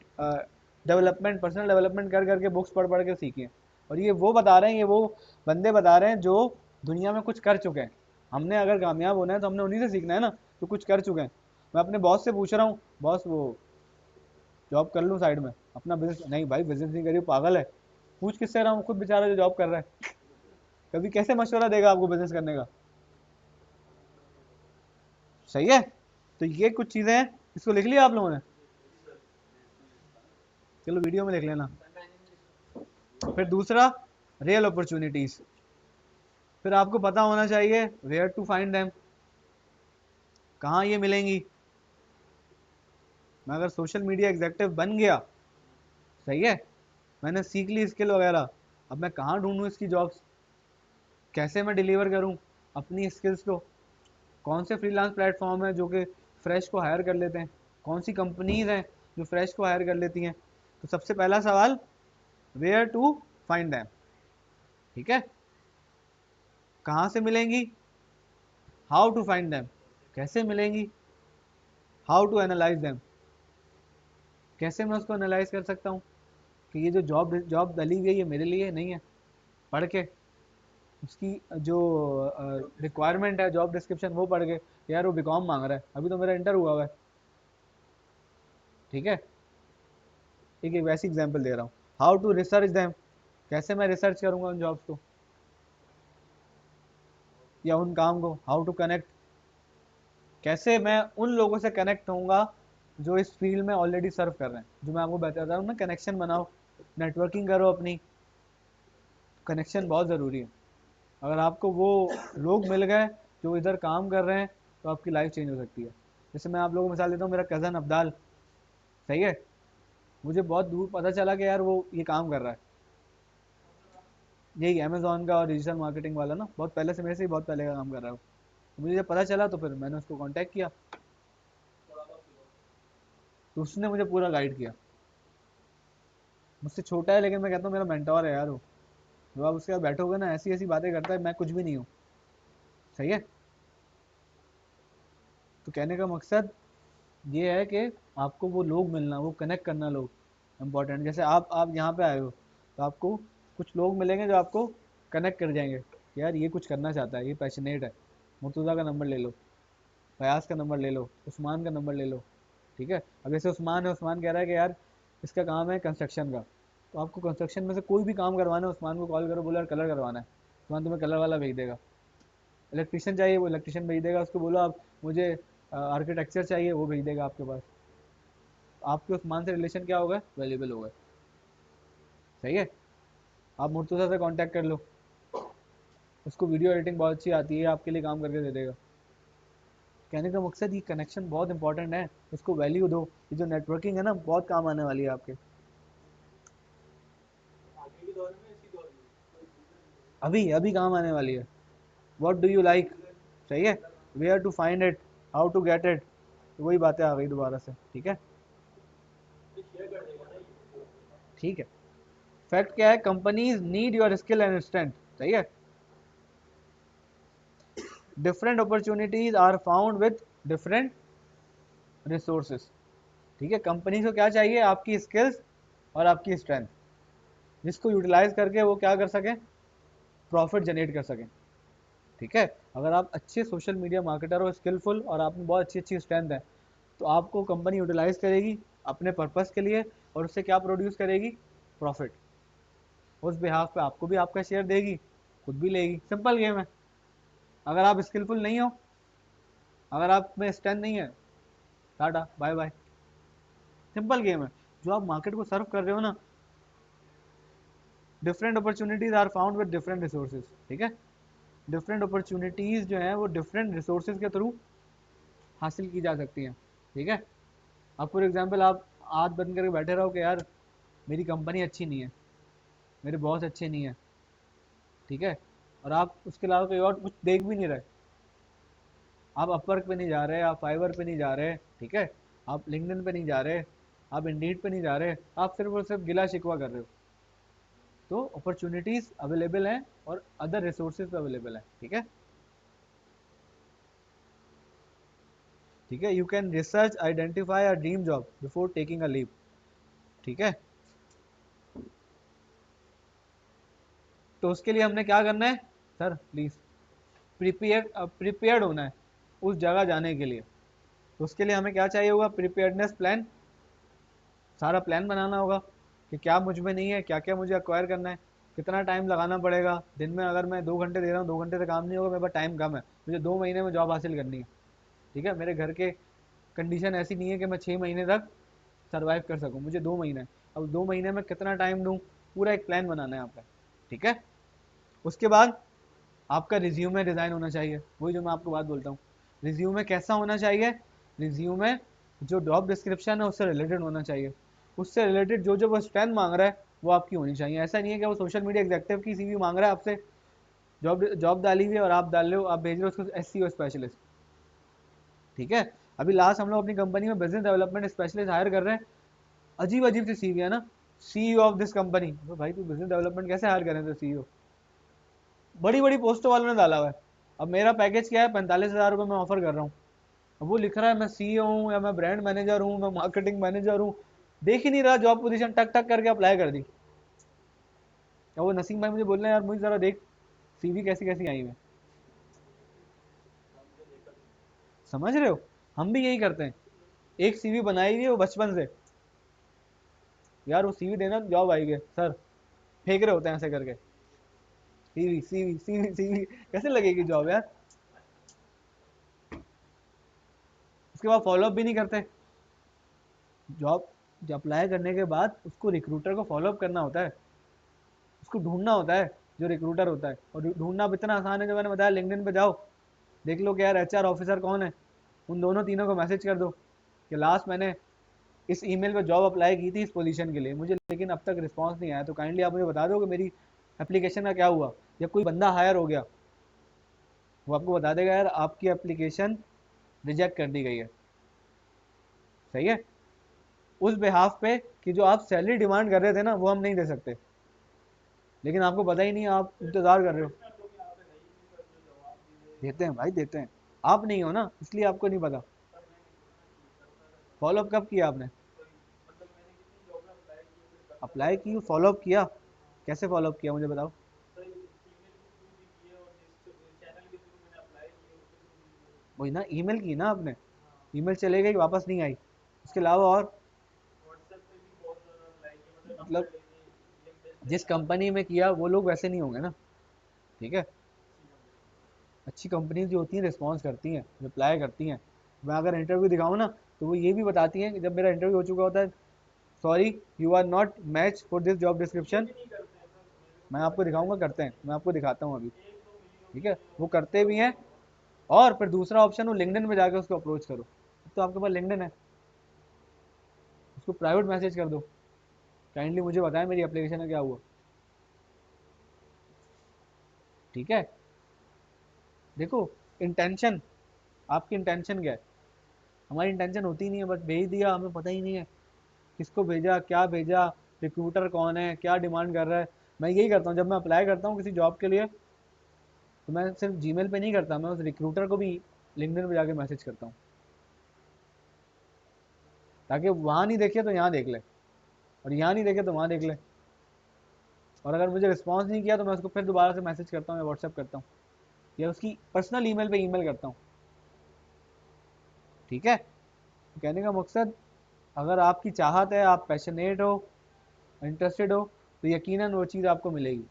डेवलपमेंट, पर्सनल डेवलपमेंट कर करके बुक्स पढ़ पढ़ के सीखी है। और ये वो बता रहे हैं, ये वो बंदे बता रहे हैं जो दुनिया में कुछ कर चुके हैं। हमने अगर कामयाब होना है तो हमने उन्हीं से सीखना है ना, जो कुछ कर चुके हैं। मैं अपने बॉस से पूछ रहा हूँ, बॉस वो जॉब कर लूँ साइड में, अपना बिजनेस? नहीं भाई, बिजनेस नहीं करिए, पागल है। पूछ किससे रहा हूँ, खुद बेचारा जो जॉब कर रहा है। कभी कैसे मशवरा देगा आपको बिजनेस करने का? सही है। तो ये कुछ चीजें हैं, इसको लिख लिया आप लोगों ने? चलो वीडियो में लिख लेना। फिर दूसरा, रियल अपॉर्चुनिटीज। फिर आपको पता होना चाहिए वेयर टू फाइंड देम, कहाँ ये मिलेंगी। मैं अगर सोशल मीडिया एग्जेक्टिव बन गया, सही है, मैंने सीख ली स्किल वगैरह, अब मैं कहाँ ढूंढूं इसकी जॉब्स, कैसे मैं डिलीवर करूं अपनी स्किल्स को, कौन से फ्रीलांस प्लेटफॉर्म है जो कि फ्रेश को हायर कर लेते हैं, कौन सी कंपनीज हैं जो फ्रेश को हायर कर लेती हैं। तो सबसे पहला सवाल, वेयर टू फाइंड दैम। ठीक है, कहाँ से मिलेंगी, हाउ टू फाइंड दैम, कैसे मिलेंगी, हाउ टू एनालाइज दैम, कैसे मैं उसको एनालाइज कर सकता हूँ कि ये जो जॉब जॉब डली हुई है ये मेरे लिए नहीं है। पढ़ के उसकी जो रिक्वायरमेंट है, जॉब डिस्क्रिप्शन, वो पढ़ के, यार वो बीकॉम मांग रहा है, अभी तो मेरा इंटर हुआ हुआ है। ठीक है, एक एक वैसी एग्जांपल दे रहा हूँ। हाउ टू रिसर्च दैम, कैसे मैं रिसर्च करूंगा उन जॉब्स को या उन काम को। हाउ टू कनेक्ट, कैसे मैं उन लोगों से कनेक्ट होऊंगा जो इस फील्ड में ऑलरेडी सर्व कर रहे हैं, जो मैं आपको बता रहा हूँ ना, कनेक्शन बनाओ, नेटवर्किंग करो अपनी। कनेक्शन बहुत ज़रूरी है। अगर आपको वो लोग मिल गए जो इधर काम कर रहे हैं, तो आपकी लाइफ चेंज हो सकती है। जैसे मैं आप लोगों को मिसाल देता हूँ, मेरा कज़न अब्दाल, सही है, मुझे बहुत दूर पता चला कि यार वो ये काम कर रहा है, यही अमेजोन का और डिजिटल मार्केटिंग वाला ना, बहुत पहले से, मेरे से ही बहुत पहले का काम कर रहा है वो। तो मुझे जब पता चला तो फिर मैंने उसको कांटेक्ट किया, तो उसने मुझे पूरा गाइड किया। मुझसे छोटा है लेकिन मैं कहता हूँ मेरा मेंटोर है यार वो। जब आप उसके साथ बैठोगे ना, ऐसी ऐसी बातें करता है, मैं कुछ भी नहीं हूँ। सही है। तो कहने का मकसद ये है कि आपको वो लोग मिलना, वो कनेक्ट करना, लोग इम्पोर्टेंट। जैसे आप यहाँ पे आए हो, तो आपको कुछ लोग मिलेंगे जो आपको कनेक्ट कर जाएंगे कि यार ये कुछ करना चाहता है, ये पैशनेट है। मुर्तुज़ा का नंबर ले लो, फयाज का नंबर ले लो, उस्मान का नंबर ले लो। ठीक है, अब जैसे उस्मान है, उस्मान कह रहा है कि यार इसका काम है कंस्ट्रक्शन का, तो आपको कंस्ट्रक्शन में से कोई भी काम करवाना है, उस्मान को कॉल करो, बोलो यार कलर करवाना है, उस्मान तुम्हें कलर वाला भेज देगा। इलेक्ट्रिशियन चाहिए, वो इलेक्ट्रिशियन भेज देगा। उसको बोलो आप मुझे आर्किटेक्चर चाहिए, वो भेज देगा आपके पास। आपके उस्मान से रिलेशन क्या होगा, वैल्यूबल होगा। सही है। आप मुर्तज़ा से कांटेक्ट कर लो, उसको वीडियो एडिटिंग बहुत अच्छी आती है, आपके लिए काम करके दे देगा। कहने का मकसद ये कनेक्शन बहुत इंपॉर्टेंट है, इसको वैल्यू दो। ये जो नेटवर्किंग है ना, बहुत काम आने वाली है आपके। अभी अभी काम आने वाली है। व्हाट डू यू लाइक, सही है, where to find it, how to get it. वही बातें आ गई दोबारा से। ठीक है, ठीक है। फैक्ट क्या है, companies need your skill and strength. सही है, different opportunities are found with different resources. ठीक है, कंपनी को क्या चाहिए, आपकी स्किल्स और आपकी स्ट्रेंथ, जिसको यूटिलाइज करके वो क्या कर सकें, प्रॉफिट जनरेट कर सकें। ठीक है, अगर आप अच्छे सोशल मीडिया मार्केटर हो, स्किलफुल, और आप में बहुत अच्छी अच्छी स्ट्रेंथ है, तो आपको कंपनी यूटिलाइज करेगी अपने पर्पस के लिए, और उससे क्या प्रोड्यूस करेगी, प्रॉफिट। उस बिहाफ पे आपको भी आपका शेयर देगी, खुद भी लेगी। सिंपल गेम है। अगर आप स्किलफुल नहीं हो, अगर आप में स्ट्रेंथ नहीं है, tata bye bye. Simple game है। जो आप मार्केट को सर्व कर रहे हो ना, different opportunities are found with different resources. ठीक है, डिफरेंट अपॉर्चुनिटीज जो है वो डिफरेंट रिसोर्सेज के थ्रू हासिल की जा सकती हैं। ठीक है, अब फॉर एग्जांपल आप हाथ बंद करके बैठे रहो कि यार मेरी कंपनी अच्छी नहीं है, मेरे बॉस अच्छे नहीं है, ठीक है, और आप उसके अलावा कोई और कुछ देख भी नहीं रहे, आप अपवर्क पे नहीं जा रहे, आप फाइवर पे नहीं जा रहे, ठीक है, आप लिंक्डइन पे नहीं जा रहे, आप इंडीड पे नहीं जा रहे, आप सिर्फ और सिर्फ गिला शिकवा कर रहे हो, तो अपॉर्चुनिटीज अवेलेबल हैं और अदर रिसोर्सेज अवेलेबल हैं। ठीक है, ठीक है, you can research identify a dream job before taking a leave. ठीक है, तो उसके लिए हमने क्या करना है सर प्लीज़, प्रिपेयर्ड होना है उस जगह जाने के लिए। तो उसके लिए हमें क्या चाहिए होगा, प्रिपेयर्डनेस प्लान, सारा प्लान बनाना होगा कि क्या मुझ में नहीं है, क्या क्या मुझे एक्वायर करना है, कितना टाइम लगाना पड़ेगा। दिन में अगर मैं 2 घंटे दे रहा हूँ, 2 घंटे से काम नहीं होगा, मेरे पास टाइम कम है, मुझे 2 महीने में जॉब हासिल करनी है। ठीक है, मेरे घर के कंडीशन ऐसी नहीं है कि मैं 6 महीने तक सर्वाइव कर सकूँ, मुझे 2 महीने। अब 2 महीने में कितना टाइम दूँ, पूरा एक प्लान बनाना है आपका। ठीक है, उसके बाद आपका रिज्यूमे डिज़ाइन होना चाहिए, वही जो मैं आपको बात बोलता हूँ। रिज्यूमे कैसा होना चाहिए, रिज्यूमे जो जॉब डिस्क्रिप्शन है उससे रिलेटेड होना चाहिए, उससे रिलेटेड जो जो वो स्ट्रेंथ मांग रहा है वो आपकी होनी चाहिए। ऐसा नहीं है कि वो सोशल मीडिया एग्जेक्टिव की सीवी मांग रहा है आपसे, जॉब जॉब डाली हुई है और आप डाल रहे हो, आप भेज रहे हो उसको SEO स्पेशलिस्ट। ठीक है, अभी लास्ट हम लोग अपनी कंपनी में बिजनेस डेवलपमेंट स्पेशलिस्ट हायर कर रहे हैं, अजीब अजीब सी सीवी है ना, CEO ऑफ दिस कंपनी। तो भाई तू बिजनेस डेवलपमेंट कैसे हायर करें, तो CEO बड़ी बड़ी पोस्टों वालों ने डाला हुआ है। अब मेरा पैकेज क्या है, 45,000 रुपये मैं ऑफर कर रहा हूँ। अब वो लिख रहा है मैं CEO हूँ, या मैं ब्रांड मैनेजर हूँ, मैं मार्केटिंग मैनेजर हूँ, देख ही नहीं रहा जॉब पोजीशन, टक टक करके अप्लाई कर दी। अब वो नसीम भाई मुझे बोल रहे हैं यार मुझे जरा देख सीवी कैसी कैसी आई है, समझ रहे हो। हम भी यही करते हैं, एक सीवी बनाई हुई है वो बचपन से, यार वो सीवी देना जॉब आई है सर, फेंक रहे होते हैं ऐसे करके, सीवी सीवी सीवी सीवी, कैसे लगेगी जॉब यार। उसके बाद फॉलोअप भी नहीं करते। जॉब अप्लाई करने के बाद उसको रिक्रूटर को फॉलोअप करना होता है, उसको ढूंढना होता है जो रिक्रूटर होता है। और ढूंढना भी इतना आसान है, जो मैंने बताया, लिंक्डइन पे जाओ, देख लो कि यार HR ऑफिसर कौन है, उन दोनों तीनों को मैसेज कर दो कि लास्ट मैंने इस ईमेल पे जॉब अप्लाई की थी इस पोजीशन के लिए, मुझे लेकिन अब तक रिस्पांस नहीं आया, तो काइंडली आप मुझे बता दो कि मेरी एप्लीकेशन का क्या हुआ। जब कोई बंदा हायर हो गया, वो आपको बता देगा यार आपकी एप्लीकेशन रिजेक्ट कर दी गई है। सही है, उस बिहाफ पे कि जो आप सैलरी डिमांड कर रहे थे ना वो हम नहीं दे सकते, लेकिन आपको पता ही नहीं, आप इंतजार कर रहे हो। देते हैं भाई देते हैं, आप नहीं हो ना इसलिए आपको नहीं पता। फॉलोअप कब किया आपने, अप्लाई की फॉलोअप किया, कैसे फॉलोअप किया मुझे बताओ। वही ना, ईमेल की ना आपने, ईमेल चले गई वापस नहीं आई, उसके अलावा और मतलब जिस कंपनी में किया वो लोग वैसे नहीं होंगे ना। ठीक है, अच्छी कंपनीज जो होती हैं रिस्पॉन्स करती हैं, रिप्लाई करती हैं। मैं अगर इंटरव्यू दिखाऊँ ना तो वो ये भी बताती हैं कि जब मेरा इंटरव्यू हो चुका होता है, sorry you are not match for this job description. मैं आपको दिखाऊंगा, करते हैं, मैं आपको दिखाता हूँ अभी। ठीक है, वो करते भी हैं। और फिर दूसरा ऑप्शन, वो लिंक्डइन पे जाके उसको अप्रोच करो। तो आपके पास लिंक्डइन है, उसको प्राइवेट मैसेज कर दो, काइंडली मुझे बताएं मेरी एप्लीकेशन का क्या हुआ। ठीक है, देखो इंटेंशन, आपकी इंटेंशन क्या है। हमारी इंटेंशन होती नहीं है, बस भेज दिया, हमें पता ही नहीं है किसको भेजा, क्या भेजा, रिक्रूटर कौन है, क्या डिमांड कर रहा है। मैं यही करता हूँ जब मैं अप्लाई करता हूँ किसी जॉब के लिए, तो मैं सिर्फ जीमेल पे नहीं करता, मैं उस रिक्रूटर को भी लिंक्डइन पे जाके मैसेज करता हूँ, ताकि वहाँ नहीं देखे तो यहाँ देख ले, और यहाँ नहीं देखे तो वहाँ देख ले। और अगर मुझे रिस्पॉन्स नहीं किया तो मैं उसको फिर दोबारा से मैसेज करता हूँ या व्हाट्सएप करता हूँ, या उसकी पर्सनल ईमेल पे ईमेल करता हूँ। ठीक है, तो कहने का मकसद, अगर आपकी चाहत है, आप पैशनेट हो, इंटरेस्टेड हो, तो यकीनन वो चीज़ आपको मिलेगी।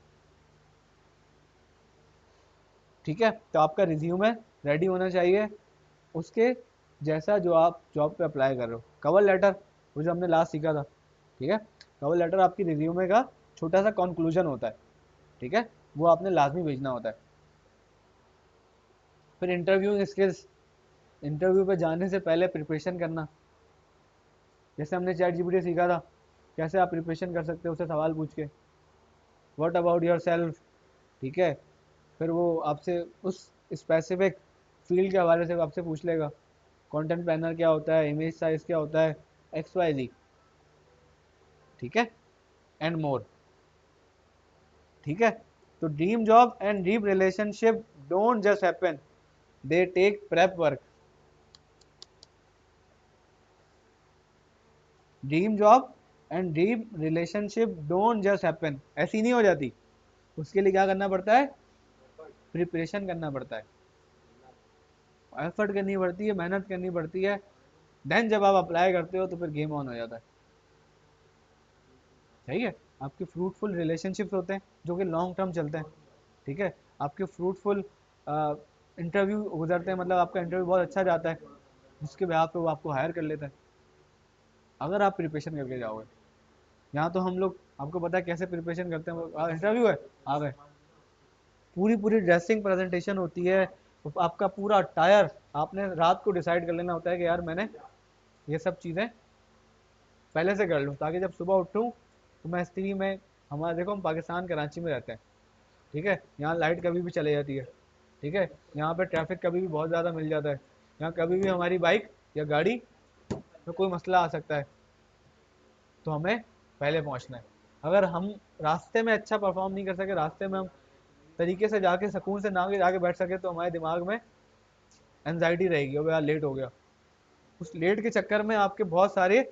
ठीक है, तो आपका रिज्यूमे रेडी होना चाहिए उसके जैसा जो आप जॉब पे अप्लाई कर रहे हो। कवर लेटर, वो जो हमने लास्ट सीखा था। ठीक है, कवर लेटर आपकी रिज्यूमे का छोटा सा कंक्लूजन होता है। ठीक है, वो आपने लाजमी भेजना होता है। फिर इंटरव्यू स्किल्स, इंटरव्यू पे जाने से पहले प्रिपरेशन करना, जैसे हमने चैट जीपीटी सीखा था, कैसे आप प्रिपरेशन कर सकते हो उससे सवाल पूछ के, व्हाट अबाउट योर सेल्फ। ठीक है, फिर वो आपसे उस स्पेसिफिक फील्ड के हवाले से आपसे पूछ लेगा, कंटेंट प्लानर क्या होता है, इमेज साइज क्या होता है, XYZ। ठीक है, एंड मोर। ठीक है, तो dream job and dream relationship don't just happen, they take prep work. Dream job and dream relationship don't just happen, ऐसी नहीं हो जाती। उसके लिए क्या करना पड़ता है, प्रिपरेशन करना पड़ता है, एफर्ट करनी पड़ती है, मेहनत करनी पड़ती है। देन जब आप अप्लाई करते हो तो फिर गेम ऑन हो जाता है। सही है। आपके फ्रूटफुल रिलेशनशिप्स होते हैं जो कि लॉन्ग टर्म चलते हैं। ठीक है। आपके फ्रूटफुल इंटरव्यू गुजरते हैं, मतलब आपका इंटरव्यू बहुत अच्छा जाता है, जिसके बेहाफ पे वो आपको हायर कर लेता है, अगर आप प्रिपरेशन करके जाओगे। यहाँ तो हम लोग, आपको पता है कैसे प्रिपरेशन करते हैं, इंटरव्यू है, आ गए, पूरी पूरी ड्रेसिंग प्रेजेंटेशन होती है, आपका पूरा अटायर आपने रात को डिसाइड कर लेना होता है कि यार मैंने ये सब चीज़ें पहले से कर लूँ, ताकि जब सुबह उठूँ तो मैं स्त्री में, हमारा देखो हम पाकिस्तान कराची में रहते हैं, ठीक है, यहाँ लाइट कभी भी चले जाती है, ठीक है, यहाँ पे ट्रैफिक कभी भी बहुत ज़्यादा मिल जाता है, यहाँ कभी भी हमारी बाइक या गाड़ी में कोई मसला आ सकता है, तो हमें पहले पहुँचना है। अगर हम रास्ते में अच्छा परफॉर्म नहीं कर सके, रास्ते में हम तरीके से जाके सुकून से ना जाके बैठ सके, तो हमारे दिमाग में एनजाइटी रहेगी, और यार लेट हो गया, उस लेट के चक्कर में आपके बहुत सारे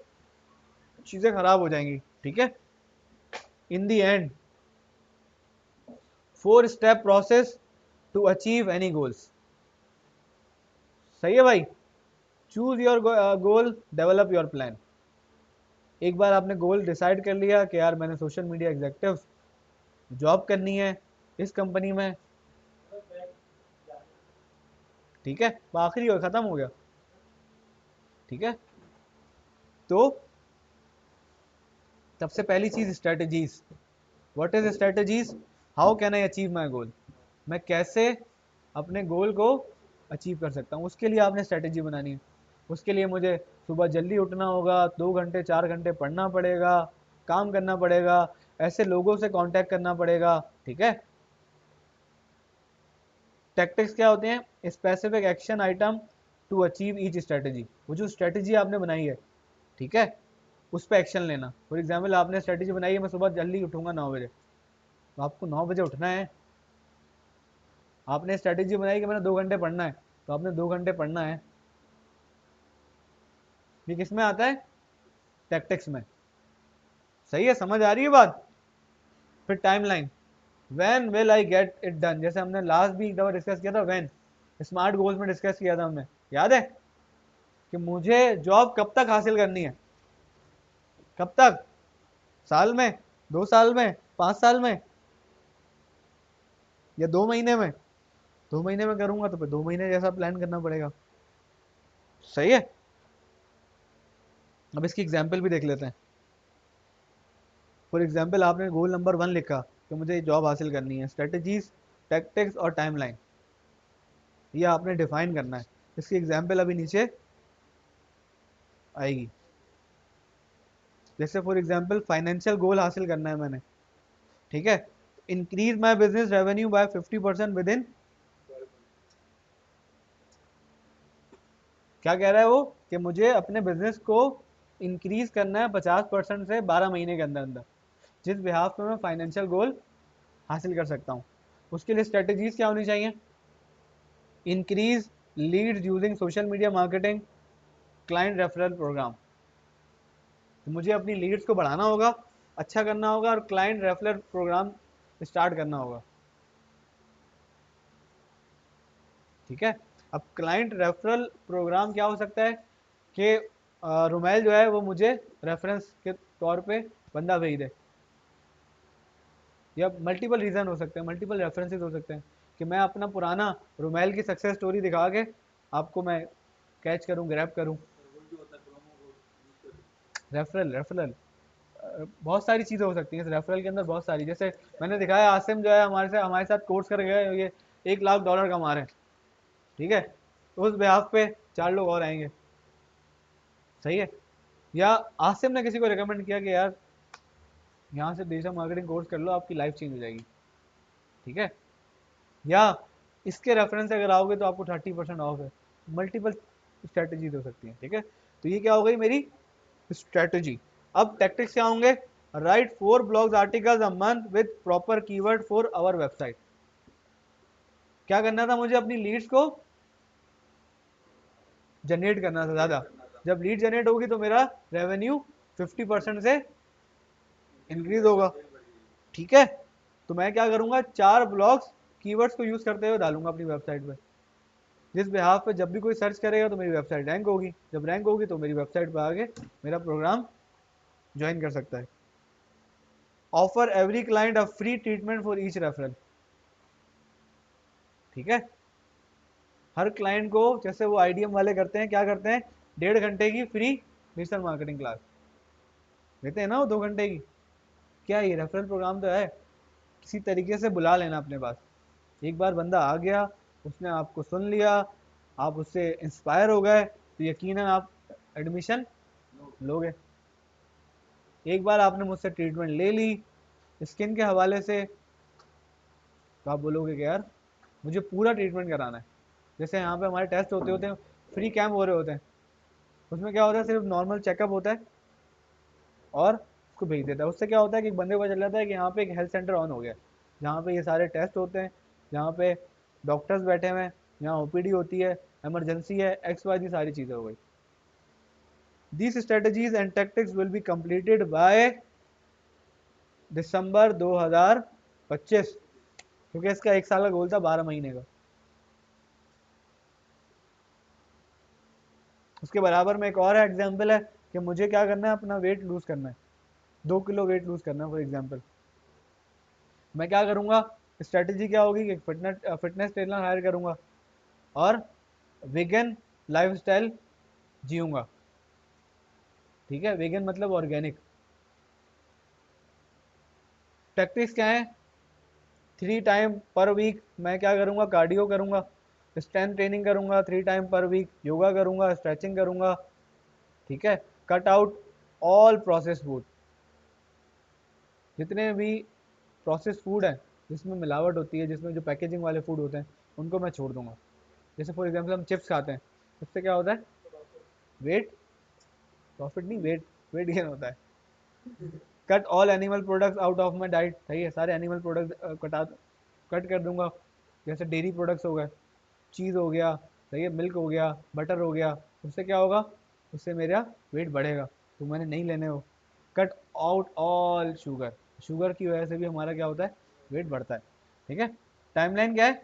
चीज़ें खराब हो जाएंगी। ठीक है। In the end 4 step process to achieve any goals. सही है भाई। Choose your goal, develop your plan. एक बार आपने गोल डिसाइड कर लिया कि यार मैंने सोशल मीडिया एग्जीक्यूटिव जॉब करनी है इस कंपनी में, ठीक है, वो आखिरी हो, खत्म हो गया। ठीक है। तो सबसे पहली चीज strategies. What is strategies? How can I achieve my goal? मैं कैसे अपने गोल को अचीव कर सकता हूँ, उसके लिए आपने स्ट्रेटजी बनानी है। उसके लिए मुझे सुबह जल्दी उठना होगा, 2 घंटे 4 घंटे पढ़ना पड़ेगा, काम करना पड़ेगा, ऐसे लोगों से कांटेक्ट करना पड़ेगा। ठीक है। टैक्टिक्स क्या होते हैं? Specific action item to achieve each strategy. वो जो स्ट्रेटजी आपने बनाई है, ठीक है, उस पर एक्शन लेना। फॉर एग्जाम्पल आपने स्ट्रेटजी बनाई है मैं सुबह जल्दी उठूंगा 9 बजे, तो आपको 9 बजे उठना है। आपने स्ट्रेटेजी बनाई कि मैंने 2 घंटे पढ़ना है, तो आपने 2 घंटे पढ़ना है। ये किस में आता है? टैक्टिक्स में। सही है, समझ आ रही है बात? फिर timeline, when will I get it done, जैसे हमने लास्ट भी एक दफा डिस्कस किया था, व्हेन स्मार्ट गोल्स में डिस्कस किया था हमने, याद है? कि मुझे जॉब कब तक हासिल करनी है, कब तक, साल में, 2 साल में, 5 साल में, या 2 महीने में? 2 महीने में करूंगा तो फिर 2 महीने जैसा प्लान करना पड़ेगा। सही है। अब इसकी एग्जाम्पल भी देख लेते हैं। फॉर एग्जाम्पल आपने गोल नंबर 1 लिखा कि मुझे जॉब हासिल करनी है, स्ट्रेटजीज, टैक्टिक्स और टाइमलाइन, ये आपने डिफाइन करना है। इसकी एग्जाम्पल अभी नीचे आएगी। जैसे फॉर एग्जाम्पल फाइनेंशियल गोल हासिल करना है मैंने, ठीक है, increase my business revenue by 50% within, क्या कह रहा है वो, कि मुझे अपने बिजनेस को इंक्रीज करना है 50% से 12 महीने के अंदर अंदर, जिस बिहाफ में मैं फाइनेंशियल गोल हासिल कर सकता हूँ। उसके लिए स्ट्रेटेजीज क्या होनी चाहिए? Increase leads using social media marketing, client referral program. तो मुझे अपनी लीड्स को बढ़ाना होगा, अच्छा करना होगा, और क्लाइंट रेफरल प्रोग्राम स्टार्ट करना होगा। ठीक है। अब क्लाइंट रेफरल प्रोग्राम क्या हो सकता है कि रुमैल जो है वो मुझे रेफरेंस के तौर पे बंदा भेज दे, या मल्टीपल रीज़न हो सकते हैं, मल्टीपल रेफरेंसेस हो सकते हैं, कि मैं अपना पुराना रुमैल की सक्सेस स्टोरी दिखा के आपको मैं कैच करूं, ग्रैब करूं। रेफरल, रेफरल बहुत सारी चीज़ें हो सकती हैं इस रेफरल के अंदर, बहुत सारी। जैसे मैंने दिखाया आसिम जो है हमारे साथ कोर्स कर गए, ये $1 लाख कमा रहे हैं, ठीक है, तो उस बेहाफ पे 4 लोग और आएंगे। सही है। या आसिम ने किसी को रिकमेंड किया कि यार यहाँ से डिजिटल मार्केटिंग कोर्स कर लो, आपकी लाइफ चेंज हो जाएगी। ठीक है। या इसके रेफरेंस से अगर आओगे तो आपको 30% ऑफ है। मल्टीपल स्ट्रेटजीज हो सकती हैं। ठीक है। तो ये क्या हो गई मेरी स्ट्रेटजी। अब टैक्टिक्स क्या होंगे? Write 4 blogs articles a month with proper keyword for our website. क्या करना था मुझे? अपनी लीड्स को जनरेट करना था ज़्यादा। जब लीड जनरेट होगी तो मेरा रेवेन्यू 50% से इंक्रीज होगा। ठीक है। तो मैं क्या करूंगा, 4 ब्लॉग्स कीवर्ड्स को यूज करते हुए डालूंगा अपनी वेबसाइट पे, जिस बिहाफ पे जब भी कोई सर्च करेगा तो मेरी वेबसाइट रैंक होगी, जब रैंक होगी तो मेरी वेबसाइट पे आके मेरा प्रोग्राम ज्वाइन कर सकता है। Offer every client a free treatment for each referral. ठीक है, हर क्लाइंट को, जैसे वो आईडीएम वाले करते हैं, क्या करते हैं, 1.5 घंटे की फ्री डिजिटल मार्केटिंग क्लास देते हैं ना वो, 2 घंटे की। क्या ये रेफरल प्रोग्राम तो है, किसी तरीके से बुला लेना अपने पास। एक बार बंदा आ गया, उसने आपको सुन लिया, आप उससे इंस्पायर हो गए, तो यकीनन आप एडमिशन लोगे। एक बार आपने मुझसे ट्रीटमेंट ले ली स्किन के हवाले से, तो आप बोलोगे कि यार मुझे पूरा ट्रीटमेंट कराना है। जैसे यहाँ पे हमारे टेस्ट होते होते हैं, फ्री कैंप हो रहे होते हैं, उसमें क्या होता है, सिर्फ नॉर्मल चेकअप होता है और उसको भेज देता है। उससे क्या होता है कि एक बंदे को पता चल जाता है कि यहाँ पे एक हेल्थ सेंटर ऑन हो गया, जहाँ पे ये सारे टेस्ट होते हैं, जहाँ पे डॉक्टर्स बैठे हुए हैं, यहाँ ओपीडी होती है, इमरजेंसी है, एक्स वाई जी सारी चीज़ें हो गई। These strategies and tactics will be completed by दिसंबर 2025, क्योंकि इसका 1 साल का गोल था, 12 महीने का। उसके बराबर में एक और एग्जाम्पल है कि मुझे क्या करना है, अपना वेट लूज करना है, 2 किलो वेट लूज करना है फॉर एग्जाम्पल। मैं क्या करूंगा, स्ट्रेटेजी क्या होगी कि फिटनेस ट्रेनर हायर करूंगा और वेगन लाइफस्टाइल जीऊंगा। ठीक है, वेगन मतलब ऑर्गेनिक। टैक्टिक्स क्या है, 3 टाइम पर वीक मैं क्या करूंगा, कार्डियो करूंगा, स्ट्रेंथ ट्रेनिंग करूंगा, 3 टाइम पर वीक योगा करूंगा, स्ट्रेचिंग करूंगा। ठीक है, cut out all process food, जितने भी प्रोसेस फूड है जिसमें मिलावट होती है, जिसमें जो पैकेजिंग वाले फूड होते हैं, उनको मैं छोड़ दूंगा। जैसे फॉर एग्जांपल हम चिप्स खाते हैं, उससे क्या होता है, वेट प्रॉफिट नहीं, वेट वेट गेन होता है। Cut all animal products out of my diet, सही है, सारे एनिमल प्रोडक्ट कट कर दूंगा। जैसे डेयरी प्रोडक्ट्स हो गए, चीज़ हो गया, सही है, मिल्क हो गया, बटर हो गया, उससे क्या होगा, उससे मेरा वेट बढ़ेगा, तो मैंने नहीं लेने हो। Cut out all sugar, sugar की वजह से भी हमारा क्या होता है, वेट बढ़ता है। ठीक है, टाइमलाइन क्या है,